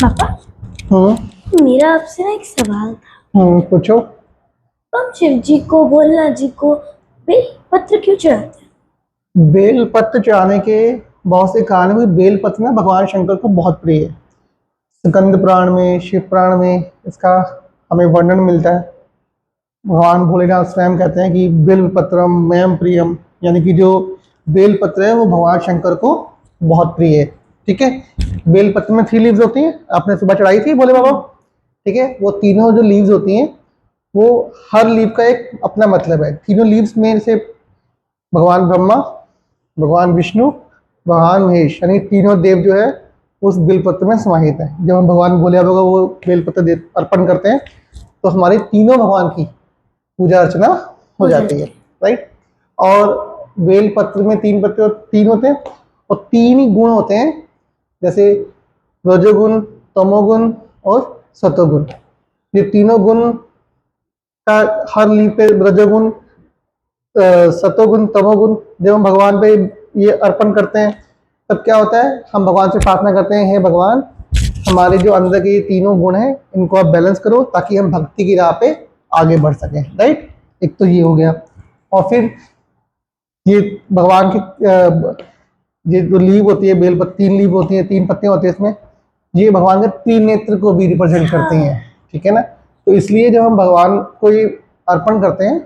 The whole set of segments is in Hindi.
पापा, मेरा आपसे ना एक सवाल था। पूछो। हम शिव जी को, भोलेनाथ जी को बेल पत्र क्यों चढ़ाते हैं? बेल पत्र चढ़ाने के बहुत से कारण हैं, क्योंकि बेल पत्र ना भगवान शंकर को बहुत प्रिय है। स्कंद पुराण में, शिव पुराण में इसका हमें वर्णन मिलता है। भगवान भोलेनाथ स्वयं कहते हैं कि बिल्व पत्रम मयम प्रियम, यानी कि जो बेल पत्र है वो भगवान शंकर को बहुत प्रिय है। ठीक है। बेल पत्र में 3 लीव्स होती हैं, आपने सुबह चढ़ाई थी भोले बाबा। ठीक है। वो तीनों जो लीव्स होती हैं वो हर लीव का एक अपना मतलब है। तीनों लीव्स में से भगवान ब्रह्मा, भगवान विष्णु, भगवान महेश, यानी तीनों देव जो है उस बेलपत्र में समाहित है। जब हम भगवान भोले बाबा को वो बेलपत्र अर्पण करते हैं तो हमारे तीनों भगवान की पूजा अर्चना हो जाती है। राइट। और बेलपत्र में 3 पत्ते और 3 होते हैं, और 3 ही गुण होते हैं, जैसे रजोगुण, तमोगुण और सतोगुण। ये तीनों गुण का हर लीव पे रजोगुण, सतोगुण, तमोगुण जब हम भगवान पे ये अर्पण करते हैं तब क्या होता है, हम भगवान से प्रार्थना करते हैं, हे भगवान हमारे जो अंदर के ये तीनों गुण हैं इनको आप बैलेंस करो ताकि हम भक्ति की राह पे आगे बढ़ सकें। राइट। एक तो ये हो गया। और फिर ये भगवान की ये जो लीव होती है बेल पत्ती, 3 लीव होती है, 3 पत्तियां होती है इसमें, ये भगवान के त्रिनेत्र को भी रिप्रेजेंट करती हैं। ठीक है ना। तो इसलिए जब हम भगवान को ये अर्पण करते हैं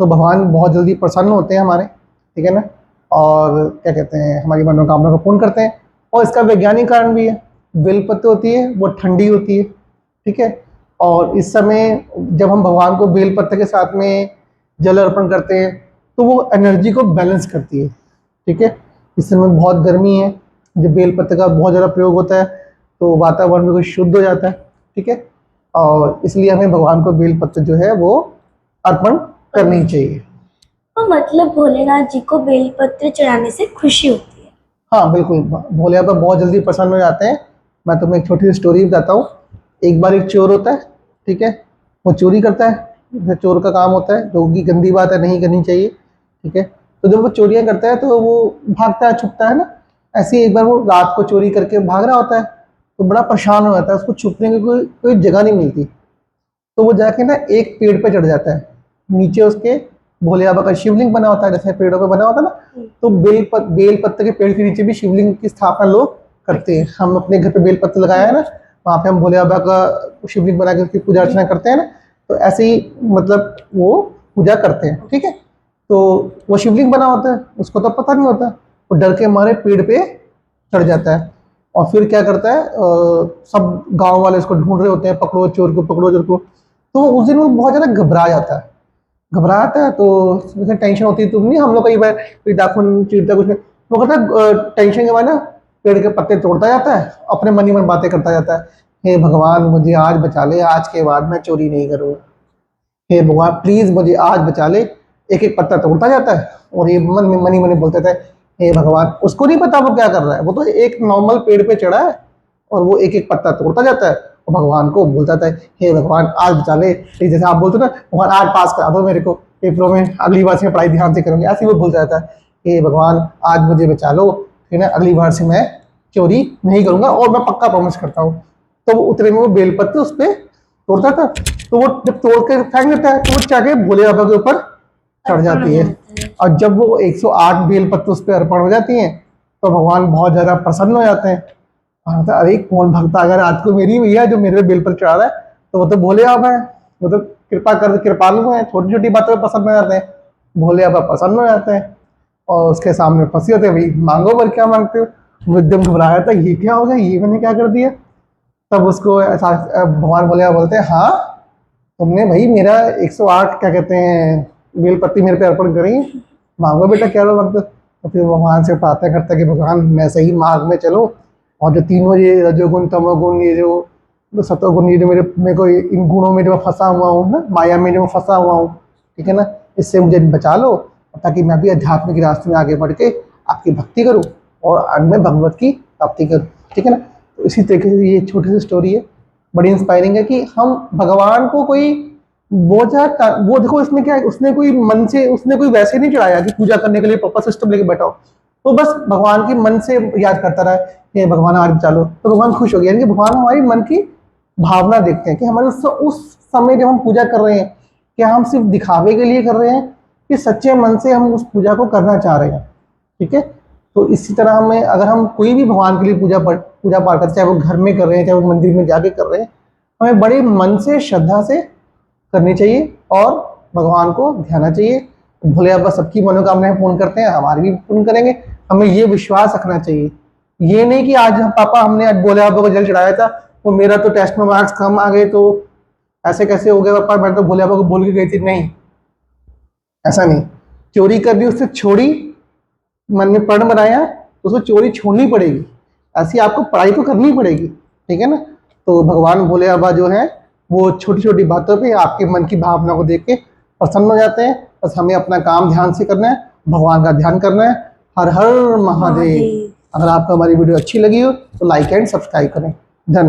तो भगवान बहुत जल्दी प्रसन्न होते हैं हमारे। ठीक है ना। और क्या कहते हैं, हमारी मनोकामना को पूर्ण करते हैं। और इसका वैज्ञानिक कारण भी है। बेलपत्र होती है वो ठंडी होती है। ठीक है। और इस समय जब हम भगवान को बेलपत्र के साथ में जल अर्पण करते हैं तो वो एनर्जी को बैलेंस करती है। ठीक है। इस समय बहुत गर्मी है, जब बेलपत्र का बहुत ज़्यादा प्रयोग होता है तो वातावरण बिल्कुल शुद्ध हो जाता है। ठीक है। और इसलिए हमें भगवान को बेलपत्र जो है वो अर्पण करनी चाहिए। तो मतलब भोलेनाथ जी को बेल पत्र चढ़ाने से खुशी होती है? हाँ बिल्कुल, भोले बाबा बहुत जल्दी प्रसन्न हो जाते हैं। मैं तुम्हें एक छोटी सी स्टोरी बताता हूँ। एक बार एक चोर होता है। ठीक है। वो चोरी करता है, जैसे चोर का काम होता है, जो कि गंदी बात है, नहीं करनी चाहिए। ठीक है। तो जब वो चोरियां करता है तो वो भागता है, छुपता है ना। ऐसे ही एक बार वो रात को चोरी करके भाग रहा होता है तो बड़ा परेशान हो जाता है, उसको छुपने की कोई कोई जगह नहीं मिलती। तो वो जाके ना एक पेड़ पे चढ़ जाता है। नीचे उसके भोले बाबा का शिवलिंग बना होता है, जैसे पेड़ों पे बना होता है ना। तो बेल पत्र के पेड़ के नीचे भी शिवलिंग की स्थापना लोग करते हैं। हम अपने घर पे बेल पत्र लगाया है ना, वहाँ पे हम भोले बाबा का शिवलिंग बना के उसकी पूजा अर्चना करते हैं ना। तो ऐसे ही मतलब वो पूजा करते हैं। ठीक है। तो वो शिवलिंग बना होता है, उसको तो पता नहीं होता, वो डर के मारे पेड़ पे चढ़ जाता है। और फिर क्या करता है, सब गांव वाले उसको ढूंढ रहे होते हैं, पकड़ो चोर को, पकड़ो चोर को। तो उस दिन वो बहुत ज़्यादा घबरा जाता है। घबराता है तो जैसे टेंशन होती है, तुम नहीं, हम लोग कई बार कोई दाखुन चीरता कुछ नहीं, वो कहता है टेंशन के बाद ना पेड़ के पत्ते तोड़ता जाता है, अपने मन ही मन बातें करता जाता है। हे भगवान मुझे आज बचा ले, आज के बाद मैं चोरी नहीं करूँगा। हे भगवान प्लीज मुझे आज बचा ले। एक एक पत्ता तोड़ता जाता है और ये मन में मनी मनी बोलता था, हे भगवान। उसको नहीं पता वो क्या कर रहा है, वो तो एक नॉर्मल पेड़ पे चढ़ा है और वो एक एक पत्ता तोड़ता जाता है और भगवान को बोलता था, हे भगवान आज बचा ले। जैसे आप बोलते हो ना, भगवान आज पास करा दो मेरे को पेपरों में, अगली बार से मैं पढ़ाई ध्यान से करूंगी, ऐसे ही वो बोलता रहता है, हे भगवान आज मुझे बचा लो, फिर ना अगली बार से मैं चोरी नहीं करूंगा और मैं पक्का प्रॉमिस करता हूँ। तो वो उतने में वो बेलपत्र उस पर तोड़ता था। तो वो जब तोड़ के फेंक देता है तो वो जाके भोले बाबा के ऊपर चढ़ जाती है। और जब वो 108 बेलपत्र उस पर अर्पण हो जाती हैं तो भगवान बहुत ज्यादा प्रसन्न हो जाते हैं। और अरे कौन भक्त अगर आज को मेरी भैया जो मेरे पे बेलपत्र चढ़ा रहा है, तो वो तो भोले बाबा है, वो तो कृपालु है, छोटी छोटी बातों पर प्रसन्न हो जाते हैं। भोले बाबा प्रसन्न हो जाते हैं और उसके सामने फंसी होते हैं, भाई मांगो, पर क्या मांगते हो। वो एकदम घबराया था, ये क्या हो गया, ये मैंने क्या कर दिया। तब उसको ऐसा भगवान भोले बोलते हैं, हाँ तुमने भाई मेरा 108 क्या कहते हैं बेलपत्ती मेरे पे अर्पण करी, मांगो बेटा क्या लो मांगते हो। तो फिर भगवान से प्रार्थना करता है कि भगवान मैं सही मार्ग में चलो, और जो तीनों ये रजोगुण, तमोगुण, ये जो सतोगुण, ये जो मेरे को इन गुणों में जो मैं फंसा हुआ हूँ ना, माया में जो मैं फंसा हुआ हूँ, ठीक है ना, इससे मुझे बचा लो ताकि मैं भी अध्यात्म के रास्ते में आगे बढ़ के आपकी भक्ति करूँ और अंत में भगवत की प्राप्ति करूँ। ठीक है ना। तो इसी तरीके से ये छोटी सी स्टोरी है, बड़ी इंस्पायरिंग है कि हम भगवान को कोई वो देखो इसमें क्या है, उसने कोई मन से, उसने कोई वैसे नहीं चढ़ाया कि पूजा करने के लिए प्रॉपर सिस्टम लेके बैठा हो। वो बस भगवान की मन से याद करता रहा कि भगवान हमारी बचा लो, तो भगवान खुश हो गया। यानी कि भगवान हमारी मन की भावना देखते हैं कि हमारे उस समय जब हम पूजा कर रहे हैं, क्या हम सिर्फ दिखावे के लिए कर रहे हैं कि सच्चे मन से हम उस पूजा को करना चाह रहे हैं। ठीक है, तो इसी तरह हमें, अगर हम कोई भी भगवान के लिए पूजा पाठ करते, चाहे वो घर में कर रहे हैं चाहे वो मंदिर में जाके कर रहे हैं, हमें बड़े मन से श्रद्धा से करनी चाहिए और भगवान को ध्याना चाहिए। भोले बाबा सबकी मनोकामनाएं पूर्ण करते हैं, हमारी भी पूर्ण करेंगे। हमें ये विश्वास रखना चाहिए, ये नहीं कि आज पापा हमने आज भोले बाबा को जल चढ़ाया था, वो मेरा तो टेस्ट में मार्क्स कम आ गए तो ऐसे कैसे हो गया पापा, मैं तो भोले बाबा को बोल के गई थी। नहीं, ऐसा नहीं। चोरी कर दी, उससे छोड़ी, मन में प्रण बनाया तो उसको चोरी छोड़नी पड़ेगी। ऐसी आपको पढ़ाई तो करनी पड़ेगी, ठीक है ना। तो भगवान भोले बाबा जो है वो छोटी छोटी बातों पे आपके मन की भावना को देख के प्रसन्न हो जाते हैं। बस हमें अपना काम ध्यान से करना है, भगवान का ध्यान करना है। हर हर महादेव। अगर आपको हमारी वीडियो अच्छी लगी हो तो लाइक एंड सब्सक्राइब करें। धन्यवाद।